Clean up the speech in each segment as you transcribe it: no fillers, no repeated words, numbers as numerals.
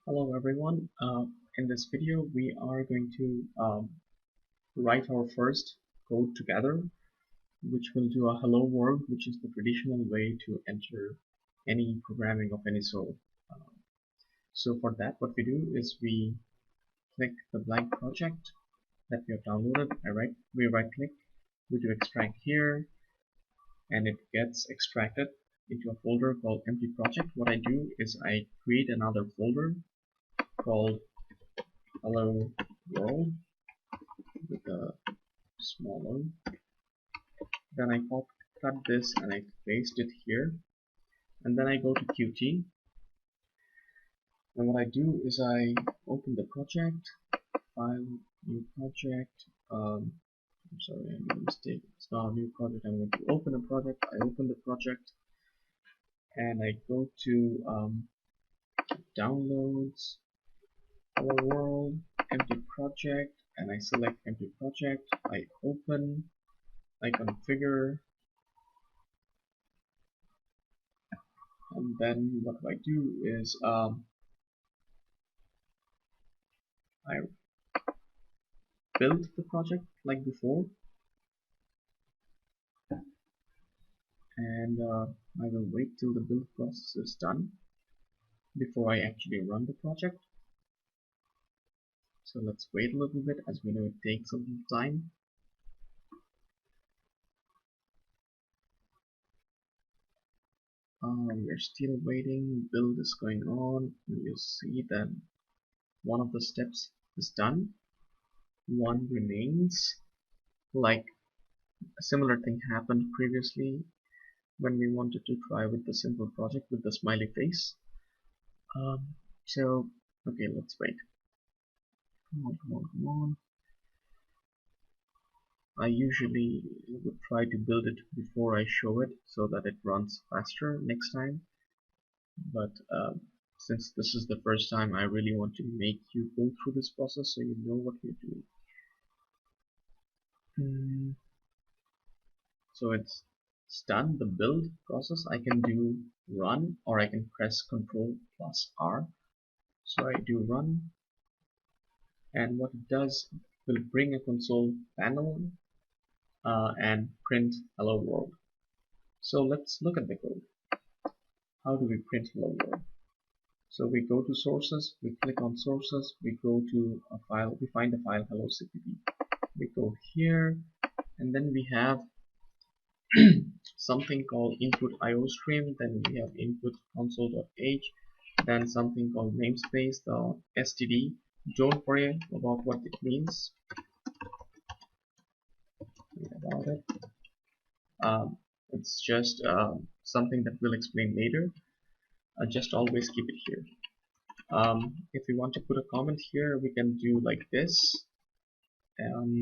Hello everyone. In this video we are going to write our first code together, which will do a hello world, which is the traditional way to enter any programming of any sort. Uh, so for that, what we do is we click the blank project that we have downloaded. We right click, we do extract here, and it gets extracted into a folder called empty project. What I do is I create another folder called hello world with a small one. Then I cut this and I paste it here, and then I go to Qt, and what I do is I open the project, file, new project. I'm sorry, I made a mistake. It's not a new project. I'm going to open a project. I open the project and I go to downloads, hello world, empty project, and I select empty project. I open, I configure, and then what I do is I build the project like before, and I will wait till the build process is done before I actually run the project. So let's wait a little bit, as we know it takes a little time. We're still waiting, build is going on, and you'll see that one of the steps is done, one remains. Like a similar thing happened previously when we wanted to try with the simple project with the smiley face. So okay, let's wait. Come on. I usually would try to build it before I show it so that it runs faster next time, but since this is the first time, I really want to make you go through this process so you know what you're doing. So it's done, the build process. I can do run, or I can press Ctrl plus R. So I do run, and what it does will bring a console panel and print hello world. So let's look at the code. How do we print hello world? So we go to sources, we click on sources, we go to a file, we find the file hello cpp. We go here, and then we have something called input iostream, then we have input console.h, then something called namespace.std. Don't worry about what it means. Read about it. It's just something that we'll explain later. Just always keep it here. If we want to put a comment here, we can do like this, and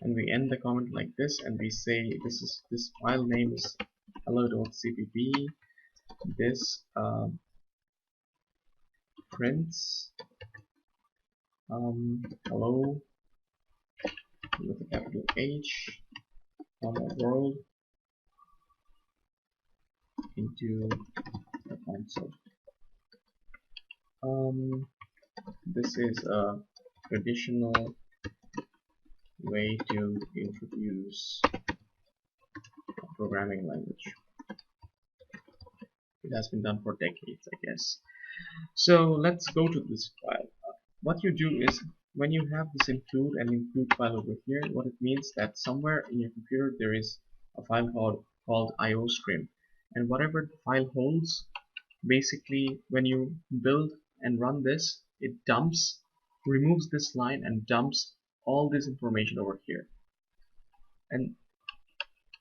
we end the comment like this, and we say this file name is hello.cpp. This prints hello with a capital H, world into the console. This is a traditional way to introduce a programming language. It has been done for decades, I guess. So let's go to this file. What you do is, when you have this include and include file over here, what it means that somewhere in your computer there is a file called iostream, and whatever the file holds, basically when you build and run this, it removes this line and dumps all this information over here. And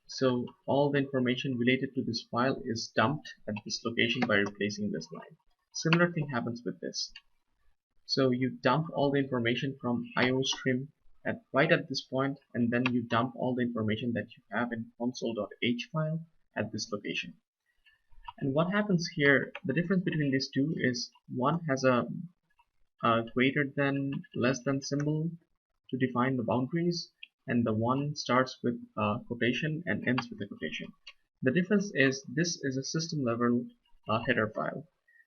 so all the information related to this file is dumped at this location by replacing this line. Similar thing happens with this. So you dump all the information from iostream right at this point, and then you dump all the information that you have in console.h file at this location. And what happens here, the difference between these two is one has a greater than, less than symbol to define the boundaries, and the one starts with a quotation and ends with a quotation. The difference is this is a system level header file.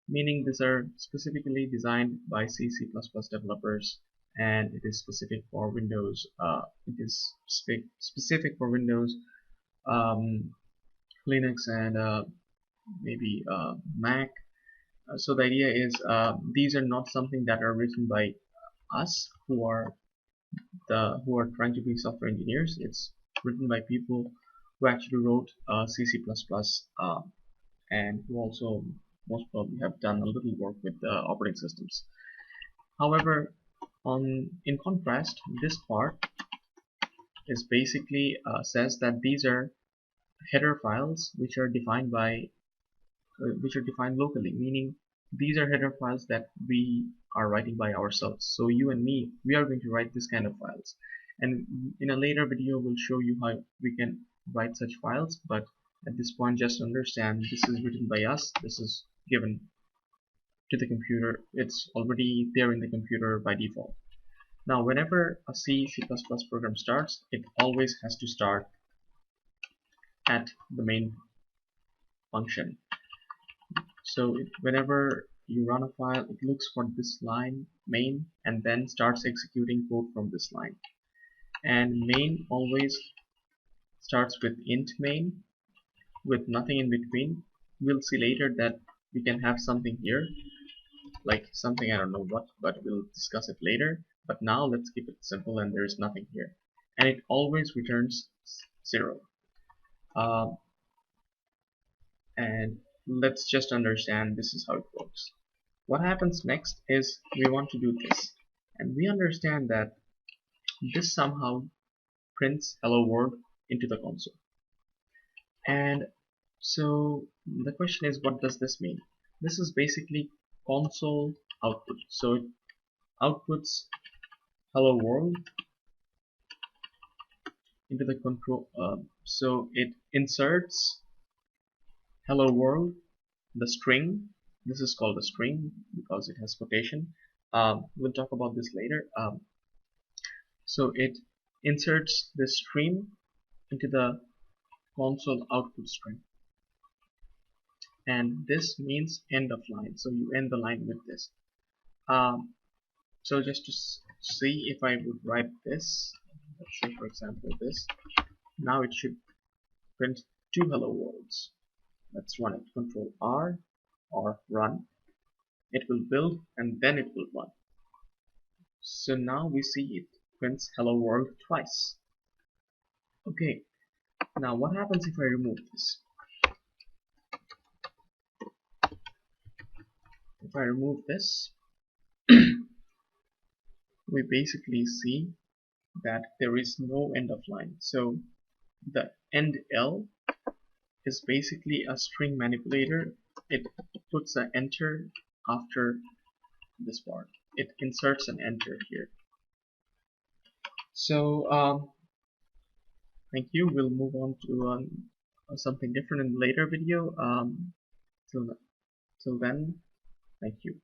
meaning these are specifically designed by C++ developers, and it is specific for Windows. It is specific for Windows, um, Linux, and maybe Mac. So the idea is these are not something that are written by us who are trying to be software engineers. It's written by people who actually wrote C++, and who also most probably have done a little work with operating systems. However, in contrast, this part is basically says that these are header files which are defined locally, meaning these are header files that we are writing by ourselves. So you and me, we are going to write this kind of files, and in a later video we'll show you how we can write such files. But at this point, just understand this is written by us. This is given to the computer. It's already there in the computer by default. Now whenever a C++ program starts, it always has to start at the main function. So whenever you run a file, it looks for this line main and then starts executing code from this line. And main always starts with int main with nothing in between. We'll see later that we can have something here, like something I don't know what, but we'll discuss it later. But now let's keep it simple, and there is nothing here. And it always returns 0. And let's just understand this is how it works. What happens next is we want to do this, and we understand that this somehow prints hello world into the console. And so the question is, what does this mean? This is basically console output. So it outputs hello world into the control. So it inserts hello world, the string. This is called a string because it has quotation. We'll talk about this later. So it inserts the string into the console output string, and this means end of line. So you end the line with this. So just to see, if I would write this, let's say for example this, now it should print 2 hello worlds. Let's run it. Control R or run. It will build and then it will run. So now we see it prints hello world twice. Okay, now what happens if I remove this? If I remove this, we basically see that there is no end of line. So the end L is basically a string manipulator. It puts an enter after this part. It inserts an enter here. So thank you. We'll move on to something different in a later video. Till then, thank you.